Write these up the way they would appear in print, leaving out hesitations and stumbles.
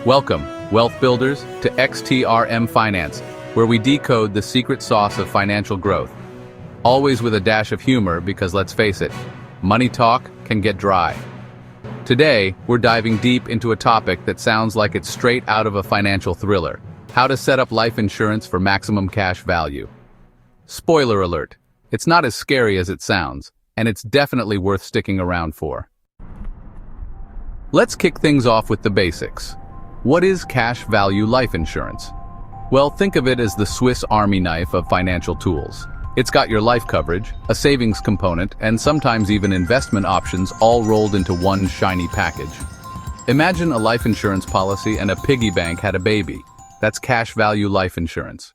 Welcome, wealth builders, to XTRM Finance, where we decode the secret sauce of financial growth. Always with a dash of humor because let's face it, money talk can get dry. Today, we're diving deep into a topic that sounds like it's straight out of a financial thriller: how to set up life insurance for maximum cash value. Spoiler alert, it's not as scary as it sounds, and it's definitely worth sticking around for. Let's kick things off with the basics. What is cash value life insurance? Well, think of it as the Swiss Army knife of financial tools. It's got your life coverage, a savings component, and sometimes even investment options all rolled into one shiny package. Imagine a life insurance policy and a piggy bank had a baby. That's cash value life insurance.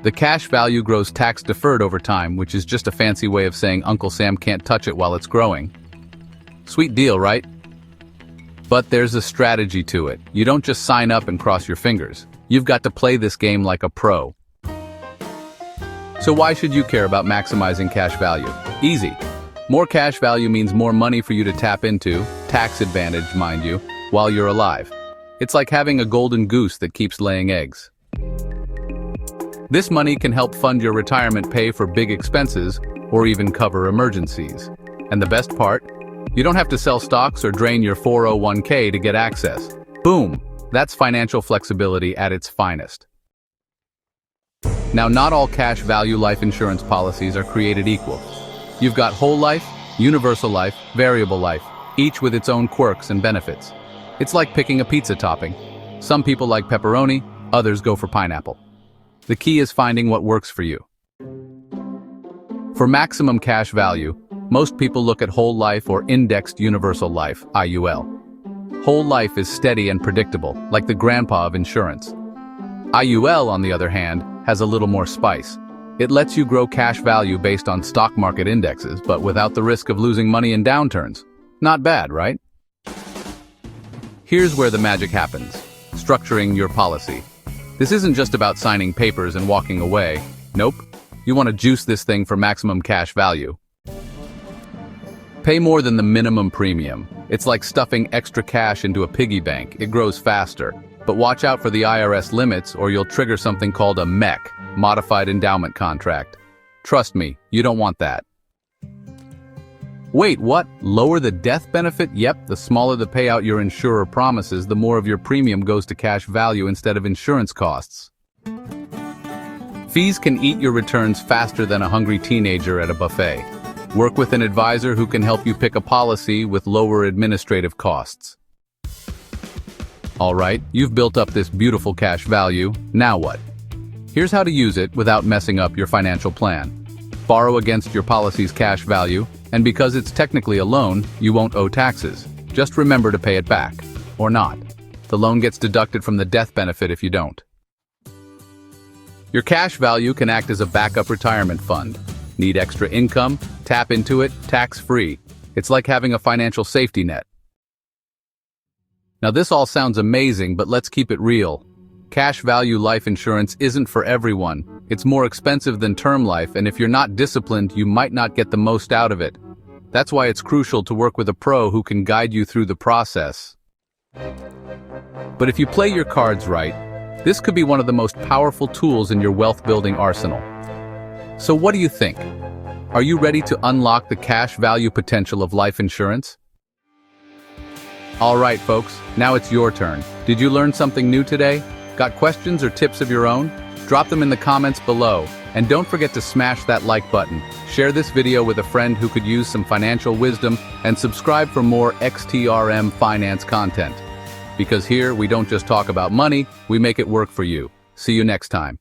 The cash value grows tax-deferred over time, which is just a fancy way of saying Uncle Sam can't touch it while it's growing. Sweet deal, right? But there's a strategy to it. You don't just sign up and cross your fingers. You've got to play this game like a pro. So why should you care about maximizing cash value? Easy. More cash value means more money for you to tap into, tax advantage, mind you, while you're alive. It's like having a golden goose that keeps laying eggs. This money can help fund your retirement, pay for big expenses, or even cover emergencies. And the best part? You don't have to sell stocks or drain your 401k to get access. Boom! That's financial flexibility at its finest. Now, not all cash value life insurance policies are created equal. You've got whole life, universal life, variable life, each with its own quirks and benefits. It's like picking a pizza topping. Some people like pepperoni, others go for pineapple. The key is finding what works for you. For maximum cash value, most people look at whole life or indexed universal life, IUL. Whole life is steady and predictable, like the grandpa of insurance. IUL, on the other hand, has a little more spice. It lets you grow cash value based on stock market indexes, but without the risk of losing money in downturns. Not bad, right? Here's where the magic happens: structuring your policy. This isn't just about signing papers and walking away. Nope. You want to juice this thing for maximum cash value. Pay more than the minimum premium. It's like stuffing extra cash into a piggy bank. It grows faster. But watch out for the IRS limits or you'll trigger something called a MEC, Modified Endowment Contract. Trust me, you don't want that. Wait, what? Lower the death benefit? Yep, the smaller the payout your insurer promises, the more of your premium goes to cash value instead of insurance costs. Fees can eat your returns faster than a hungry teenager at a buffet. Work with an advisor who can help you pick a policy with lower administrative costs. All right, you've built up this beautiful cash value. Now what? Here's how to use it without messing up your financial plan. Borrow against your policy's cash value, and because it's technically a loan, you won't owe taxes. Just remember to pay it back. Or not. The loan gets deducted from the death benefit if you don't. Your cash value can act as a backup retirement fund. Need extra income? Tap into it, tax-free. It's like having a financial safety net. Now this all sounds amazing, but let's keep it real. Cash value life insurance isn't for everyone. It's more expensive than term life, and if you're not disciplined, you might not get the most out of it. That's why it's crucial to work with a pro who can guide you through the process. But if you play your cards right, this could be one of the most powerful tools in your wealth-building arsenal. So what do you think? Are you ready to unlock the cash value potential of life insurance? All right, folks, now it's your turn. Did you learn something new today? Got questions or tips of your own? Drop them in the comments below. And don't forget to smash that like button, share this video with a friend who could use some financial wisdom, and subscribe for more XTRM finance content. Because here, we don't just talk about money, we make it work for you. See you next time.